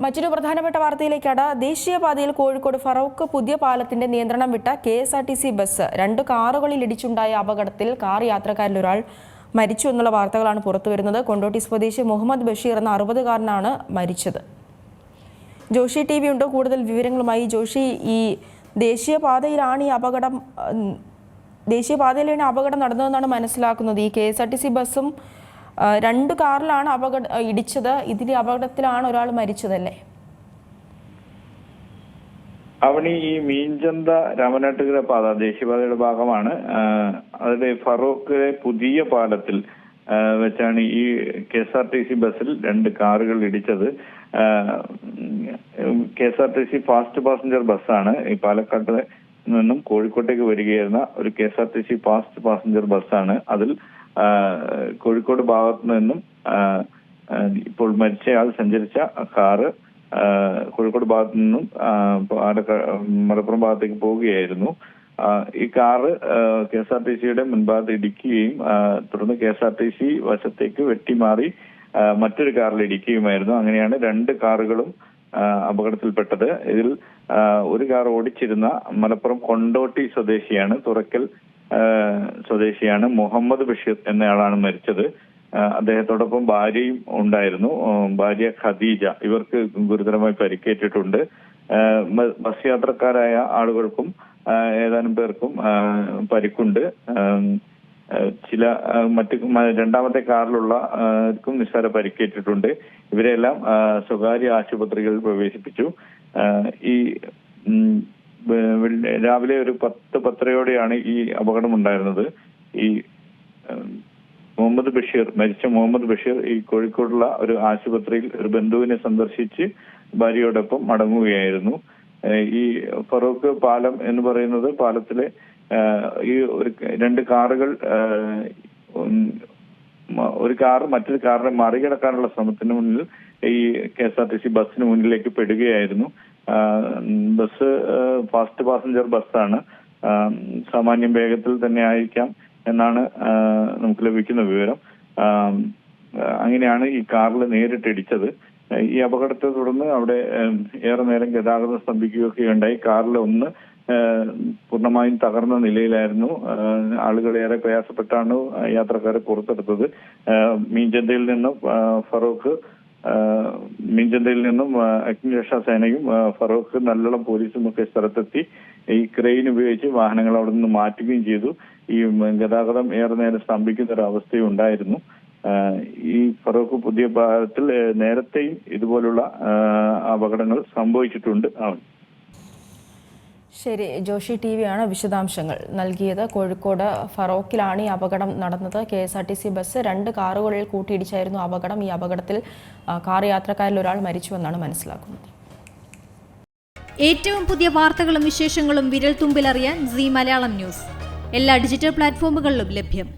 മറ്റൊരു പ്രധാനപ്പെട്ട വാർത്തയിലേക്കാണ്. ദേശീയപാതയിൽ കോഴിക്കോട് ഫറൂഖ് പുതിയ പാലത്തിന്റെ നിയന്ത്രണം വിട്ട KSRTC ബസ് 2 കാറുകളിൽ ഇടിച്ചുണ്ടായ അപകടത്തിൽ കാർ യാത്രക്കാരിലൊരാൾ മരിച്ചു എന്നുള്ള വാർത്തകളാണ് പുറത്തുവരുന്നത്. കൊണ്ടോട്ടി സ്വദേശി മുഹമ്മദ് ബഷീർ എന്ന 60-കാരനാണ് മരിച്ചത്. ജോഷി TV ഉണ്ട് കൂടുതൽ വിവരങ്ങളുമായി. ജോഷി, ഈ ദേശീയപാതയിലാണ് അപകടം നടന്നതെന്നാണ് മനസ്സിലാക്കുന്നത്. ഈ KSRTC ബസ്സും 2 കാറിലാണ് ഇടിച്ചത്. ഇതിന്റെ അപകടത്തിലാണ് ഒരാൾ മരിച്ചതല്ലേ? അവണി ഈ മീൻചന്ത രാമനാട്ടുകര പാത ദേശീയപാതയുടെ ഭാഗമാണ്. അതിലെ ഫറൂഖിലെ പുതിയ പാലത്തിൽ വെച്ചാണ് ഈ KSRTC ബസ്സിൽ 2 കാറുകൾ ഇടിച്ചത്. KSRTC ഫാസ്റ്റ് പാസഞ്ചർ ബസ്സാണ്. ഈ പാലക്കാട്ട് നിന്നും കോഴിക്കോട്ടേക്ക് വരികയായിരുന്ന ഒരു KSRTC ഫാസ്റ്റ് പാസഞ്ചർ ബസ്സാണ്. അതിൽ കോഴിക്കോട് ഭാഗത്തു നിന്നും ഇപ്പോൾ മരിച്ചയാൾ സഞ്ചരിച്ച കാറ് കോഴിക്കോട് ഭാഗത്തു നിന്നും മലപ്പുറം ഭാഗത്തേക്ക് പോവുകയായിരുന്നു. ഈ കാറ് KSRTCയുടെ മുൻഭാഗത്ത് ഇടിക്കുകയും തുടർന്ന് KSRTC വശത്തേക്ക് വെട്ടിമാറി മറ്റൊരു കാറിൽ ഇടിക്കുകയുമായിരുന്നു. അങ്ങനെയാണ് 2 കാറുകളും അപകടത്തിൽപ്പെട്ടത്. ഇതിൽ ഒരു കാർ ഓടിച്ചിരുന്ന മലപ്പുറം കൊണ്ടോട്ടി സ്വദേശിയാണ്, തുറക്കൽ സ്വദേശിയാണ് മുഹമ്മദ് ബഷീർ എന്നയാളാണ് മരിച്ചത്. അദ്ദേഹത്തോടൊപ്പം ഭാര്യയും ഉണ്ടായിരുന്നു, ഭാര്യ ഖദീജ. ഇവർക്ക് ഗുരുതരമായി പരിക്കേറ്റിട്ടുണ്ട്. ബസ് യാത്രക്കാരായ ആളുകൾക്കും ഏതാനും പേർക്കും പരിക്കുണ്ട്. ചില രണ്ടാമത്തെ കാറിലുള്ളവർക്കും നിസ്സാര പരിക്കേറ്റിട്ടുണ്ട്. ഇവരെല്ലാം സ്വകാര്യ ആശുപത്രികളിൽ പ്രവേശിപ്പിച്ചു. ഈ രാവിലെ ഒരു 10-10:30യോടെയാണ് ഈ അപകടം ഉണ്ടായിരുന്നത്. ഈ മരിച്ച മുഹമ്മദ് ബഷീർ ഈ കോഴിക്കോടുള്ള ഒരു ആശുപത്രിയിൽ ഒരു ബന്ധുവിനെ സന്ദർശിച്ച് ഭാര്യയോടൊപ്പം മടങ്ങുകയായിരുന്നു. ഈ ഫറൂഖ് പാലം എന്ന് പറയുന്നത് പാലത്തിലെ ഈ 2 കാറുകൾ ഒരു കാർ മറ്റൊരു കാറിനെ മറികടക്കാനുള്ള ശ്രമത്തിന് മുന്നിൽ ഈ KSRTC ബസ്സിന് മുന്നിലേക്ക് പെടുകയായിരുന്നു. ബസ് ഫാസ്റ്റ് പാസഞ്ചർ ബസ്സാണ്. സാമാന്യം വേഗത്തിൽ തന്നെ ആയിരിക്കാം എന്നാണ് നമുക്ക് ലഭിക്കുന്ന വിവരം. അങ്ങനെയാണ് ഈ കാറിൽ നേരിട്ട് ഇടിച്ചത്. ഈ അപകടത്തെ തുടർന്ന് അവിടെ ഏറെ നേരം ഗതാഗതം സ്തംഭിക്കുകയൊക്കെ ഉണ്ടായി. കാറിൽ ഒന്ന് പൂർണ്ണമായും തകർന്ന നിലയിലായിരുന്നു. ആളുകൾ ഏറെ പ്രയാസപ്പെട്ടാണ് യാത്രക്കാരെ പുറത്തെടുത്തത്. മീൻചന്തയിൽ നിന്നും അഗ്നിരക്ഷാ സേനയും ഫറൂഖ് നല്ലോളം പോലീസും ഒക്കെ സ്ഥലത്തെത്തി ഈ ക്രെയിൻ ഉപയോഗിച്ച് വാഹനങ്ങൾ അവിടെ നിന്ന് മാറ്റുകയും ചെയ്തു. ഈ ഗതാഗതം ഏറെ നേരം സ്തംഭിക്കുന്ന ഒരു അവസ്ഥയും ഉണ്ടായിരുന്നു. ഈ ഫറൂഖ് പുതിയ പാലത്തിൽ നേരത്തെയും ഇതുപോലുള്ള അപകടങ്ങൾ സംഭവിച്ചിട്ടുണ്ട്. ശരി, ജോഷി TV ആണ് വിശദാംശങ്ങൾ നൽകിയത്. കോഴിക്കോട് ഫറൂഖിലാണ് ഈ അപകടം നടന്നത്. KSRTC ബസ് 2 കാറുകളിൽ കൂട്ടിയിടിച്ചായിരുന്നു അപകടം. ഈ അപകടത്തിൽ കാർ യാത്രക്കാരിൽ ഒരാൾ മരിച്ചുവെന്നാണ് മനസ്സിലാക്കുന്നത്. ഏറ്റവും പുതിയ വാർത്തകളും വിശേഷങ്ങളും വിരൽ തുമ്പിലറിയാൻ Zee മലയാളം ന്യൂസ് എല്ലാ ഡിജിറ്റൽ പ്ലാറ്റ്ഫോമുകളിലും ലഭ്യം.